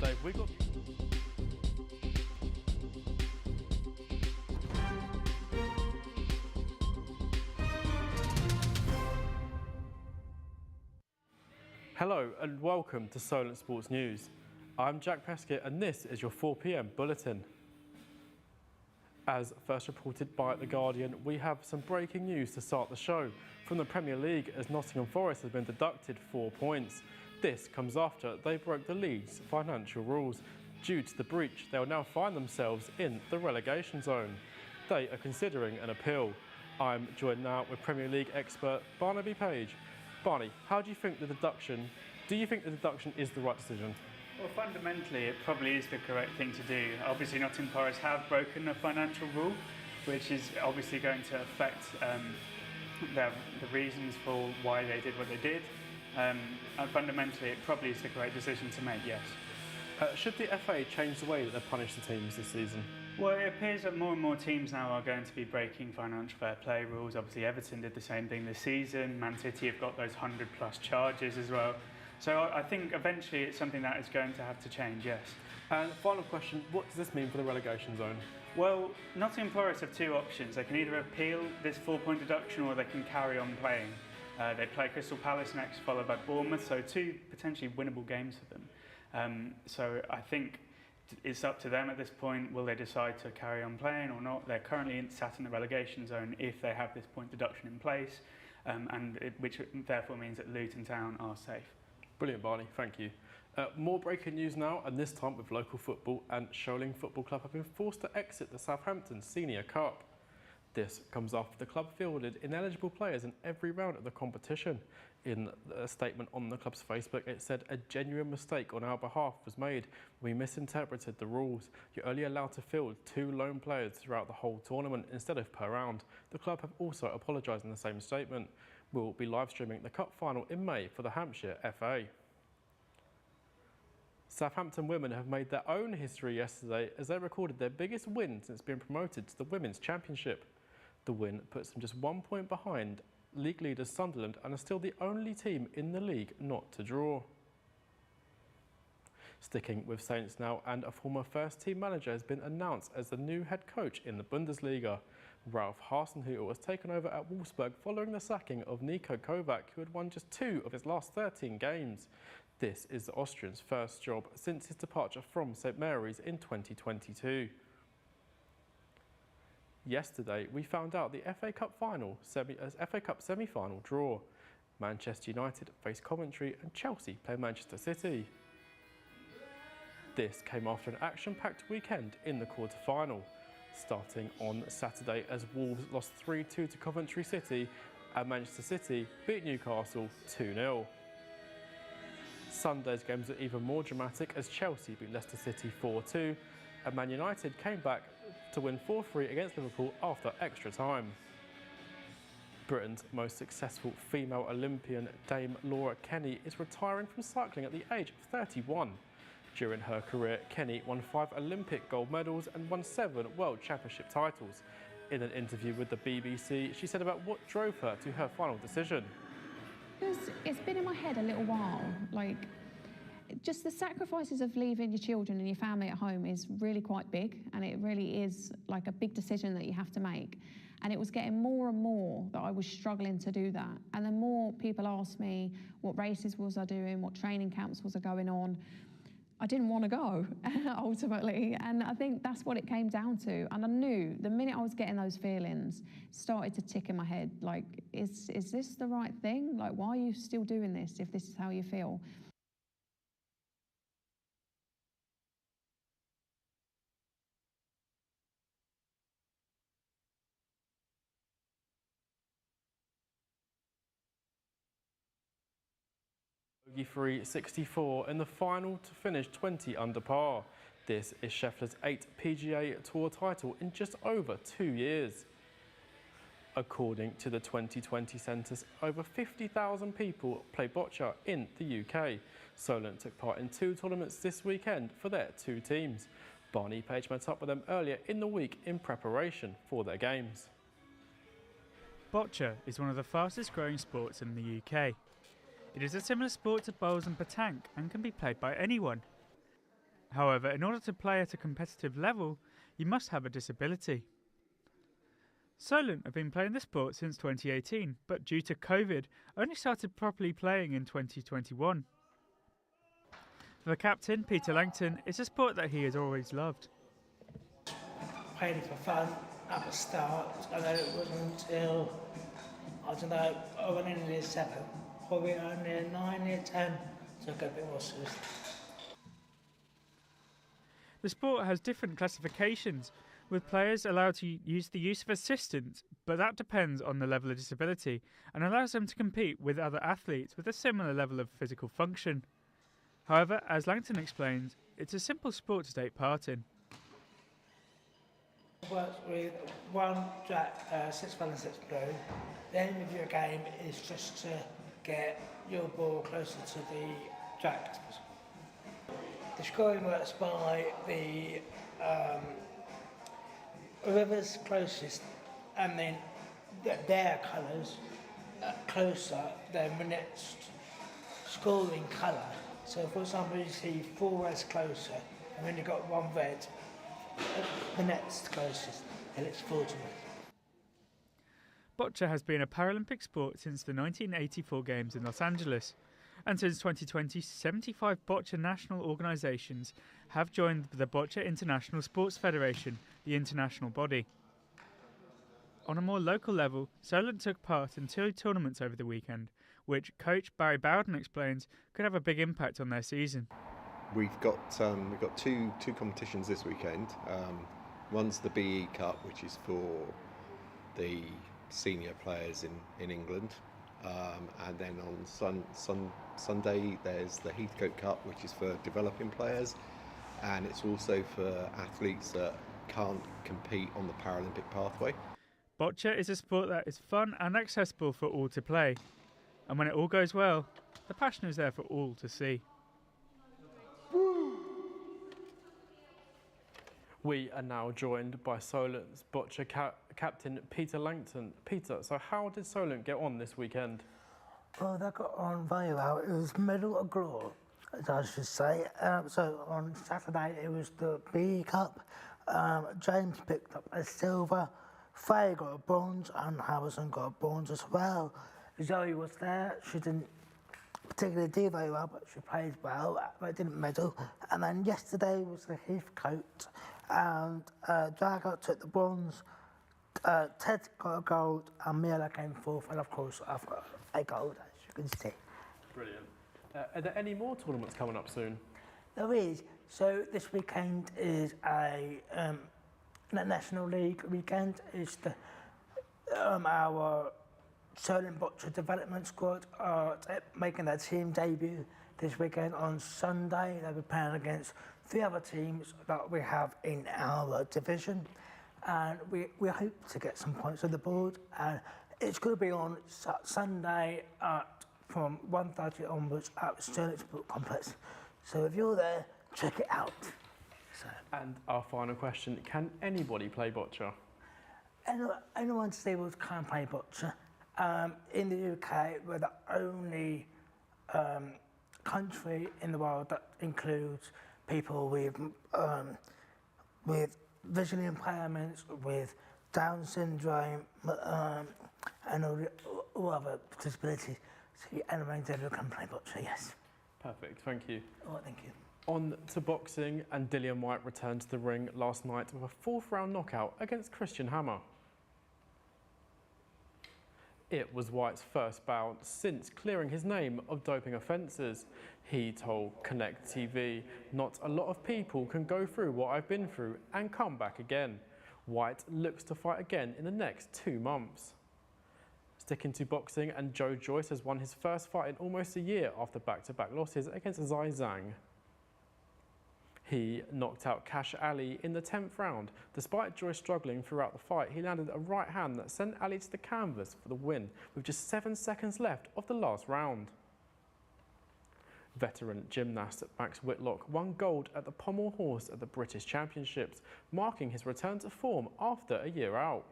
Dave, we got... Hello and welcome to Solent Sports News. I'm Jack Prescott and this is your 4 p.m. Bulletin. As first reported by The Guardian, we have some breaking news to start the show from the Premier League as Nottingham Forest has been deducted 4 points. This comes after they broke the league's financial rules. Due to the breach, they will now find themselves in the relegation zone. They are considering an appeal. I'm joined now with Premier League expert Barnaby Page. Barney, how do you think the deduction is the right decision? Well, fundamentally, it probably is the correct thing to do. Obviously, Nottingham Forest have broken a financial rule, which is obviously going to affect the reasons for why they did what they did. And fundamentally, it probably is the correct decision to make, yes. Should the FA change the way that they punish the teams this season? Well, it appears that more and more teams now are going to be breaking financial fair play rules. Obviously, Everton did the same thing this season. Man City have got those 100+ charges as well. So I think eventually it's something that is going to have to change, yes. And final question, what does this mean for the relegation zone? Well, Nottingham Forest have two options. They can either appeal this 4-point deduction or they can carry on playing. They play Crystal Palace next, followed by Bournemouth, so two potentially winnable games for them. So I think it's up to them at this point. Will they decide to carry on playing or not? They're currently sat in the relegation zone if they have this point deduction in place, which therefore means that Luton Town are safe. Brilliant, Barney, thank you. More breaking news now, and this time with local football, and Solent Football Club have been forced to exit the Southampton Senior Cup. This comes after the club fielded ineligible players in every round of the competition. In a statement on the club's Facebook, it said a genuine mistake on our behalf was made. We misinterpreted the rules. You're only allowed to field 2 lone players throughout the whole tournament instead of per round. The club have also apologised in the same statement. We'll be live streaming the cup final in May for the Hampshire FA. Southampton women have made their own history yesterday as they recorded their biggest win since being promoted to the Women's Championship. The win puts them just 1 point behind league leaders Sunderland and are still the only team in the league not to draw. Sticking with Saints now, and a former first-team manager has been announced as the new head coach in the Bundesliga. Ralf Hasenhüttl has taken over at Wolfsburg following the sacking of Niko Kovac, who had won just 2 of his last 13 games. This is the Austrian's first job since his departure from St Mary's in 2022. Yesterday, we found out the FA Cup semi-final draw. Manchester United face Coventry and Chelsea play Manchester City. This came after an action-packed weekend in the quarter-final, starting on Saturday as Wolves lost 3-2 to Coventry City and Manchester City beat Newcastle 2-0. Sunday's games were even more dramatic as Chelsea beat Leicester City 4-2 and Man United came back to win 4-3 against Liverpool after extra time. Britain's most successful female Olympian, Dame Laura Kenny, is retiring from cycling at the age of 31. During her career, Kenny won 5 Olympic gold medals and won 7 World Championship titles. In an interview with the BBC, she said about what drove her to her final decision. It's been in my head a little while, like just the sacrifices of leaving your children and your family at home is really quite big, and it really is like a big decision that you have to make. And it was getting more and more that I was struggling to do that. And the more people asked me what races was I doing, what training camps was I going on, I didn't want to go ultimately. And I think that's what it came down to. And I knew the minute I was getting those feelings, it started to tick in my head, like, is this the right thing? Like, why are you still doing this if this is how you feel? Bogey 64 in the final to finish 20 under par. This is Scheffler's 8th PGA Tour title in just over 2 years. According to the 2020 census, over 50,000 people play bocce in the UK. Solent took part in 2 tournaments this weekend for their 2 teams. Barney Page met up with them earlier in the week in preparation for their games. Bocce is one of the fastest growing sports in the UK. It is a similar sport to bowls and petanque and can be played by anyone. However, in order to play at a competitive level, you must have a disability. Solent have been playing the sport since 2018, but due to COVID, only started properly playing in 2021. For the captain, Peter Langton, it's a sport that he has always loved. Played it for fun at the start, and then it wasn't until, I don't know, I went in year 7, probably only year 9, year 10, so I got a bit more serious. The sport has different classifications, with players allowed to use the use of assistants, but that depends on the level of disability and allows them to compete with other athletes with a similar level of physical function. However, as Langton explains, it's a simple sport to take part in. It works with one jack, 6 red and 6 blue. The aim of your game is just to get your ball closer to the jack. The scoring works by the whoever's closest, and then their colours closer than the next scoring colour. So for example, you see 4 reds closer, and then you've got 1 red, the next closest, and it's 4 to red. Boccia has been a Paralympic sport since the 1984 Games in Los Angeles, and since 2020, 75 boccia national organisations have joined the Boccia International Sports Federation, the international body. On a more local level, Solent took part in 2 tournaments over the weekend, which coach Barry Bowden explains could have a big impact on their season. We've got two competitions this weekend. One's the BE Cup, which is for the senior players in England, and then on Sunday there's the Heathcote Cup, which is for developing players, and it's also for athletes that can't compete on the Paralympic pathway. Boccia is a sport that is fun and accessible for all to play, and when it all goes well, the passion is there for all to see. We are now joined by Solent's boccia captain Peter Langton. Peter, so how did Solent get on this weekend? Well, they got on very well. It was medal of glory, as I should say. So on Saturday it was the BE Cup. James picked up a silver, Faye got a bronze, and Harrison got a bronze as well. Zoe was there. She didn't particularly do very well, but she played well, but didn't medal. And then yesterday was the Heathcote, and Drago took the bronze, Ted got a gold, and Mila came 4th, and of course I've got a gold, as you can see. Brilliant. Are there any more tournaments coming up soon? There is. So this weekend is a National League weekend. It's the our Solent Boccia Development Squad are making their team debut this weekend on Sunday. They'll be playing against 3 other teams that we have in our division, and we hope to get some points on the board. And it's going to be on Sunday from 1:30 onwards at Solent Sport Complex. So if you're there, check it out. So. And our final question, can anybody play boccia? Anyone disabled can play boccia. In the UK, we're the only country in the world that includes people with visual impairments, with Down syndrome, and all other disabilities. So anyone disabled can play boccia, yes. Perfect, thank you. Oh, thank you. On to boxing, and Dillian White returned to the ring last night with a 4th round knockout against Christian Hammer. It was White's first bout since clearing his name of doping offences. He told Connect TV, "Not a lot of people can go through what I've been through and come back again." White looks to fight again in the next 2 months. Sticking to boxing, and Joe Joyce has won his first fight in almost a year after back-to-back losses against Zai Zhang. He knocked out Cash Ali in the 10th round. Despite Joyce struggling throughout the fight, he landed a right hand that sent Ali to the canvas for the win with just 7 seconds left of the last round. Veteran gymnast Max Whitlock won gold at the Pommel Horse at the British Championships, marking his return to form after a year out.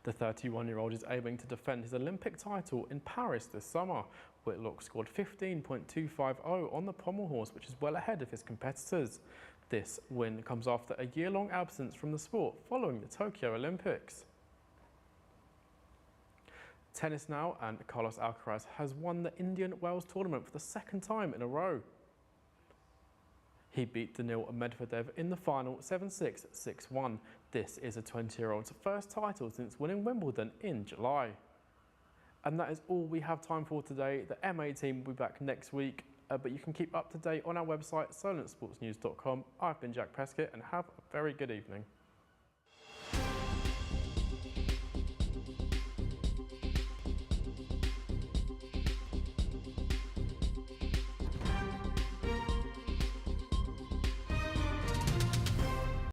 The 31-year-old is aiming to defend his Olympic title in Paris this summer. Whitlock scored 15.250 on the pommel horse, which is well ahead of his competitors. This win comes after a year-long absence from the sport following the Tokyo Olympics. Tennis now, and Carlos Alcaraz has won the Indian Wells tournament for the second time in a row. He beat Daniil Medvedev in the final 7-6, 6-1. This is a 20-year-old's first title since winning Wimbledon in July. And that is all we have time for today. The MA team will be back next week, but you can keep up to date on our website, solentsportsnews.com. I've been Jack Prescott, and have a very good evening.